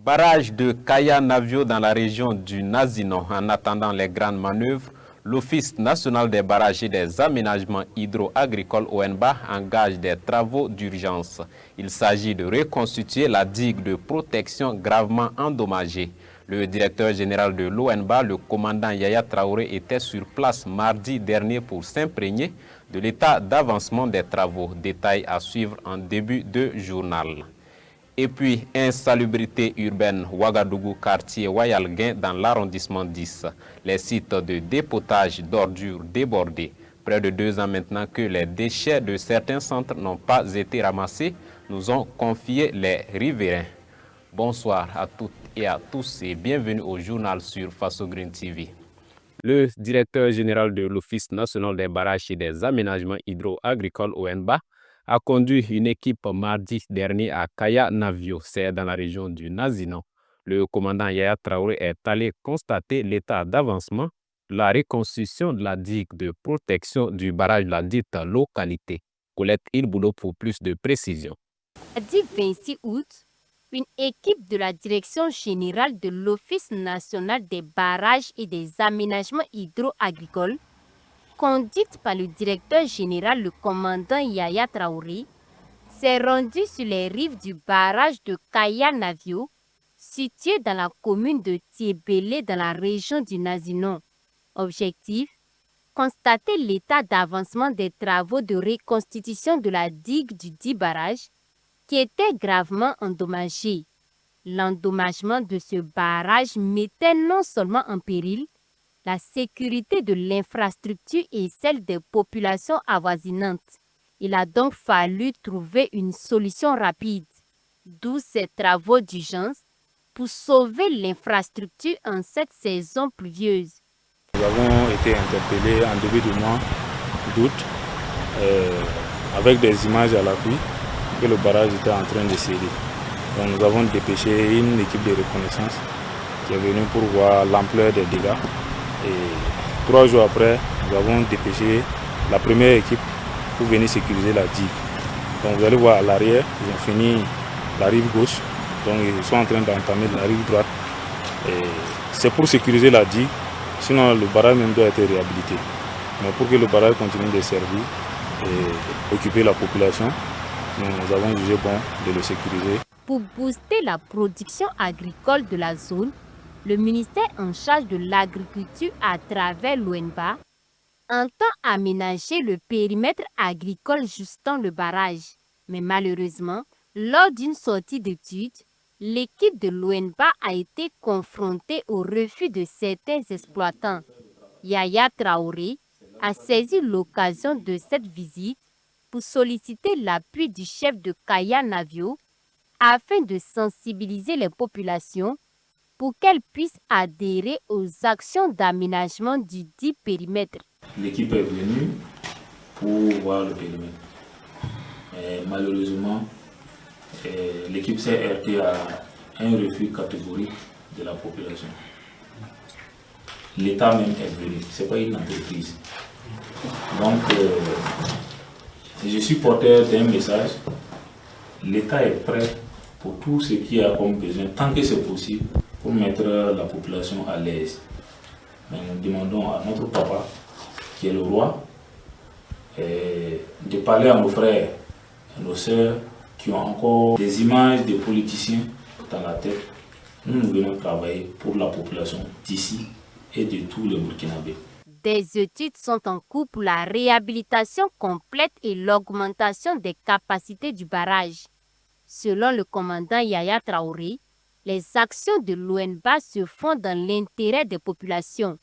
Barrage de Kaya Navio dans la région du Nazinon. En attendant les grandes manœuvres, l'Office national des barrages et des aménagements hydro-agricoles ONBA engage des travaux d'urgence. Il s'agit de reconstituer la digue de protection gravement endommagée. Le directeur général de l'ONBA, le commandant Yaya Traoré, était sur place mardi dernier pour s'imprégner de l'état d'avancement des travaux. Détail à suivre en début de journal. Et puis, insalubrité urbaine, Ouagadougou, quartier Wayalguin, dans l'arrondissement 10. Les sites de dépotage d'ordures débordés. Près de 2 ans maintenant que les déchets de certains centres n'ont pas été ramassés, nous ont confié les riverains. Bonsoir à toutes et à tous et bienvenue au journal sur Faso Green TV. Le directeur général de l'Office national des barrages et des aménagements hydro-agricoles ONBA a conduit une équipe mardi dernier à Kaya Navio, c'est dans la région du Nazinon. Le commandant Yaya Traoré est allé constater l'état d'avancement, la reconstruction de la digue de protection du barrage de la dite localité. Colette Ilboulo pour plus de précisions. Mardi 26 août, une équipe de la Direction générale de l'Office national des barrages et des aménagements hydro-agricoles, conduite par le directeur général, le commandant Yaya Traoré, s'est rendue sur les rives du barrage de Kaya Navio, situé dans la commune de Tiébélé dans la région du Nazinon. Objectif: constater l'état d'avancement des travaux de reconstitution de la digue du dit barrage qui était gravement endommagée. L'endommagement de ce barrage mettait non seulement en péril la sécurité de l'infrastructure et celle des populations avoisinantes. Il a donc fallu trouver une solution rapide, d'où ces travaux d'urgence pour sauver l'infrastructure en cette saison pluvieuse. Nous avons été interpellés en début du mois d'août avec des images à l'appui que le barrage était en train de céder. Donc nous avons dépêché une équipe de reconnaissance qui est venue pour voir l'ampleur des dégâts. Et 3 jours après, nous avons dépêché la première équipe pour venir sécuriser la digue. Donc vous allez voir à l'arrière, ils ont fini la rive gauche, donc ils sont en train d'entamer la rive droite. C'est pour sécuriser la digue, sinon le barrage même doit être réhabilité. Mais pour que le barrage continue de servir et occuper la population, nous avons jugé bon de le sécuriser. Pour booster la production agricole de la zone, le ministère en charge de l'agriculture à travers l'ONBA entend aménager le périmètre agricole justant le barrage. Mais malheureusement, lors d'une sortie d'études, l'équipe de l'ONBA a été confrontée au refus de certains exploitants. Yaya Traoré a saisi l'occasion de cette visite pour solliciter l'appui du chef de Kaya Navio afin de sensibiliser les populations pour qu'elles puissent adhérer aux actions d'aménagement du dit périmètre. L'équipe est venue pour voir le périmètre. Malheureusement, l'équipe s'est heurtée à un refus catégorique de la population. L'État même est venu, ce n'est pas une entreprise. Donc, je suis porteur d'un message. L'État est prêt pour tout ce qui a comme besoin, tant que c'est possible, pour mettre la population à l'aise. Mais nous demandons à notre papa, qui est le roi, de parler à nos frères, à nos sœurs, qui ont encore des images de politiciens dans la tête. Nous venons travailler pour la population d'ici et de tous les Burkinabés. Des études sont en cours pour la réhabilitation complète et l'augmentation des capacités du barrage. Selon le commandant Yaya Traoré, les actions de l'ONBA se font dans l'intérêt des populations.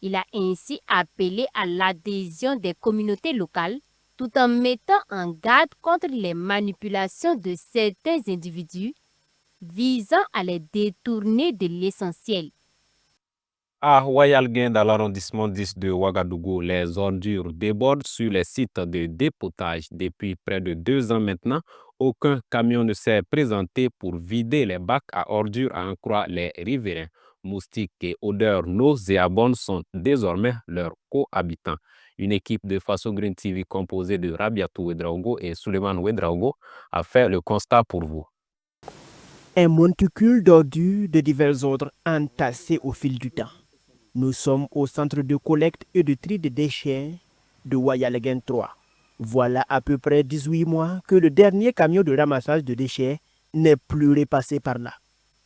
Il a ainsi appelé à l'adhésion des communautés locales tout en mettant en garde contre les manipulations de certains individus visant à les détourner de l'essentiel. À Wayalguin, dans l'arrondissement 10 de Ouagadougou, les ordures débordent sur les sites de dépotage. Depuis près de 2 ans maintenant, aucun camion ne s'est présenté pour vider les bacs à ordures, à en croire les riverains. Moustiques et odeurs nauséabondes sont désormais leurs cohabitants. Une équipe de Faso Green TV composée de Rabiatou Ouedraogo et Suleiman Ouedraogo a fait le constat pour vous. Un monticule d'ordures de divers ordres entassés au fil du temps. Nous sommes au centre de collecte et de tri de déchets de Wayalegen 3. Voilà à peu près 18 mois que le dernier camion de ramassage de déchets n'est plus repassé par là.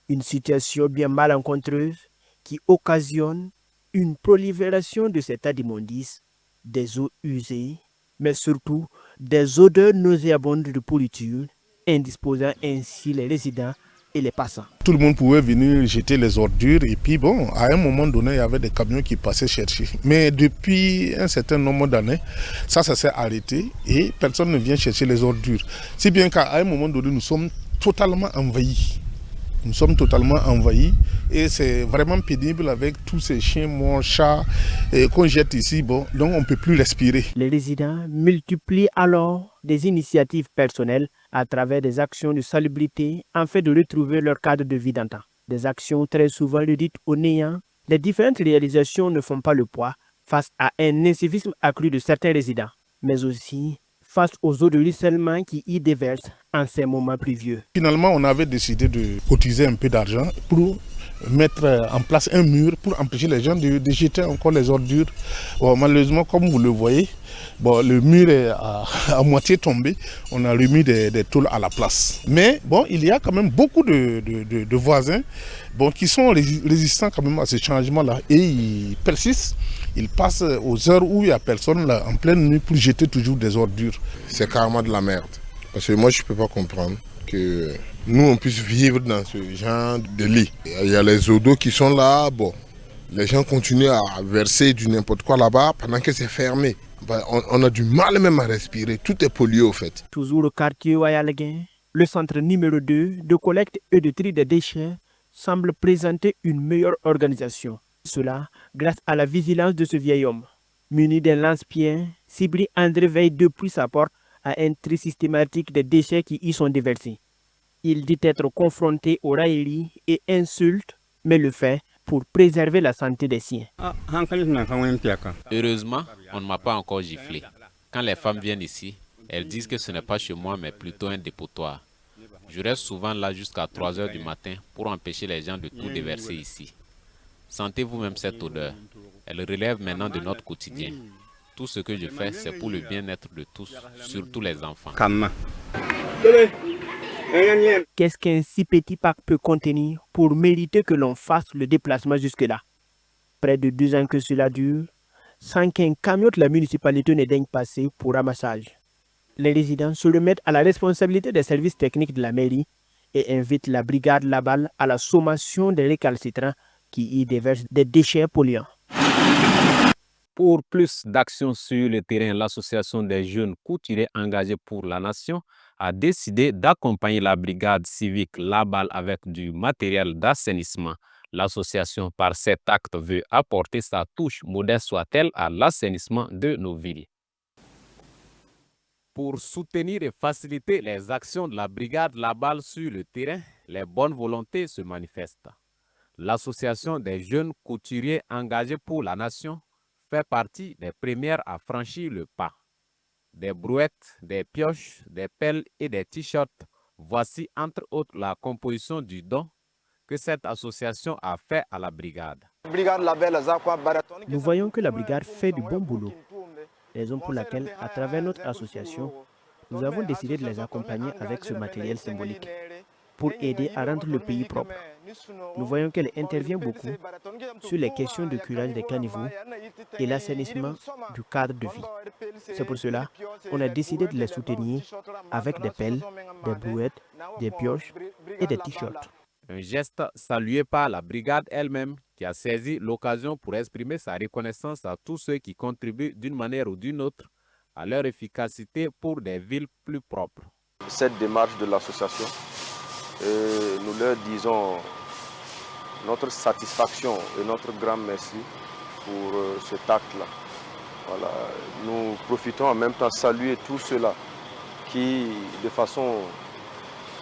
Une situation bien malencontreuse qui occasionne une prolifération de cet tas d'immondices, des eaux usées, mais surtout des odeurs nauséabondes de pourriture, indisposant ainsi les résidents et les passants. Tout le monde pouvait venir jeter les ordures et puis bon, à un moment donné, il y avait des camions qui passaient chercher. Mais depuis un certain nombre d'années, ça s'est arrêté et personne ne vient chercher les ordures. Si bien qu'à un moment donné, nous sommes totalement envahis. Nous sommes totalement envahis et c'est vraiment pénible avec tous ces chiens, morts, chats qu'on jette ici. Bon, donc on ne peut plus respirer. Les résidents multiplient alors des initiatives personnelles à travers des actions de salubrité afin de retrouver leur cadre de vie d'antan. Des actions très souvent réduites au néant. Les différentes réalisations ne font pas le poids face à un incivisme accru de certains résidents, mais aussi face aux eaux de ruissellement qui y déversent en ces moments pluvieux. Finalement, on avait décidé de cotiser un peu d'argent pour mettre en place un mur pour empêcher les gens de jeter encore les ordures. Bon, malheureusement, comme vous le voyez, bon, le mur est à moitié tombé. On a remis des tôles à la place. Mais bon, il y a quand même beaucoup de voisins bon, qui sont résistants quand même à ce changement-là. Et ils persistent. Ils passent aux heures où il n'y a personne là, en pleine nuit pour jeter toujours des ordures. C'est carrément de la merde. Parce que moi, je ne peux pas comprendre que nous, on puisse vivre dans ce genre de lit. Il y a les eaux d'eau qui sont là. Bon, les gens continuent à verser du n'importe quoi là-bas pendant que c'est fermé. On a du mal même à respirer. Tout est pollué au fait. Toujours au quartier Wayalegen, le centre numéro 2 de collecte et de tri des déchets semble présenter une meilleure organisation. Cela grâce à la vigilance de ce vieil homme. Muni d'un lance-pierre, Sibri André veille depuis sa porte à un tri systématique des déchets qui y sont déversés. Il dit être confronté aux railleries et insultes, mais le fait pour préserver la santé des siens. Heureusement, on ne m'a pas encore giflé. Quand les femmes viennent ici, elles disent que ce n'est pas chez moi, mais plutôt un dépotoir. Je reste souvent là jusqu'à 3 h du matin pour empêcher les gens de tout déverser ici. Sentez vous-même cette odeur. Elle relève maintenant de notre quotidien. Tout ce que je fais, c'est pour le bien-être de tous, surtout les enfants. Qu'est-ce qu'un si petit parc peut contenir pour mériter que l'on fasse le déplacement jusque-là? Près de 2 ans que cela dure, sans qu'un camion de la municipalité ne daigne passer pour ramassage. Les résidents se remettent à la responsabilité des services techniques de la mairie et invitent la brigade Labal à la sommation des récalcitrants qui y déversent des déchets polluants. Pour plus d'actions sur le terrain, l'association des jeunes couturiers engagés pour la nation a décidé d'accompagner la brigade civique Labal avec du matériel d'assainissement. L'association, par cet acte, veut apporter sa touche, modeste soit-elle, à l'assainissement de nos villes. Pour soutenir et faciliter les actions de la brigade Labal sur le terrain, les bonnes volontés se manifestent. L'association des jeunes couturiers engagés pour la nation fait partie des premières à franchir le pas. Des brouettes, des pioches, des pelles et des t-shirts, voici entre autres la composition du don que cette association a fait à la brigade. Nous voyons que la brigade fait du bon boulot, raison pour laquelle, à travers notre association, nous avons décidé de les accompagner avec ce matériel symbolique pour aider à rendre le pays propre. Nous voyons qu'elle intervient beaucoup sur les questions de curage des caniveaux et l'assainissement du cadre de vie. C'est pour cela qu'on a décidé de les soutenir avec des pelles, des brouettes, des pioches et des t-shirts. Un geste salué par la brigade elle-même qui a saisi l'occasion pour exprimer sa reconnaissance à tous ceux qui contribuent d'une manière ou d'une autre à leur efficacité pour des villes plus propres. Cette démarche de l'association, nous leur disons notre satisfaction et notre grand merci pour cet acte-là. Voilà. Nous profitons en même temps de saluer tous ceux-là qui, de façon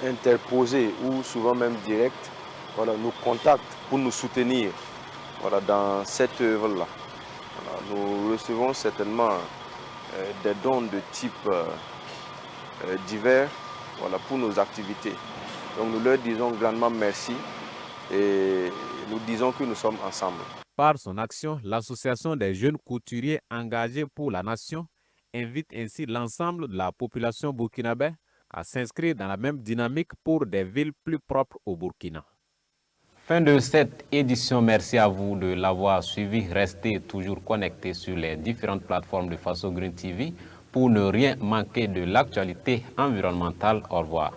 interposée ou souvent même directe, voilà, nous contactent pour nous soutenir voilà, dans cette œuvre-là. Voilà. Nous recevons certainement des dons de type divers voilà, pour nos activités. Donc nous leur disons grandement merci et nous disons que nous sommes ensemble. Par son action, l'Association des jeunes couturiers engagés pour la nation invite ainsi l'ensemble de la population burkinabé à s'inscrire dans la même dynamique pour des villes plus propres au Burkina. Fin de cette édition. Merci à vous de l'avoir suivi. Restez toujours connectés sur les différentes plateformes de Faso Green TV pour ne rien manquer de l'actualité environnementale. Au revoir.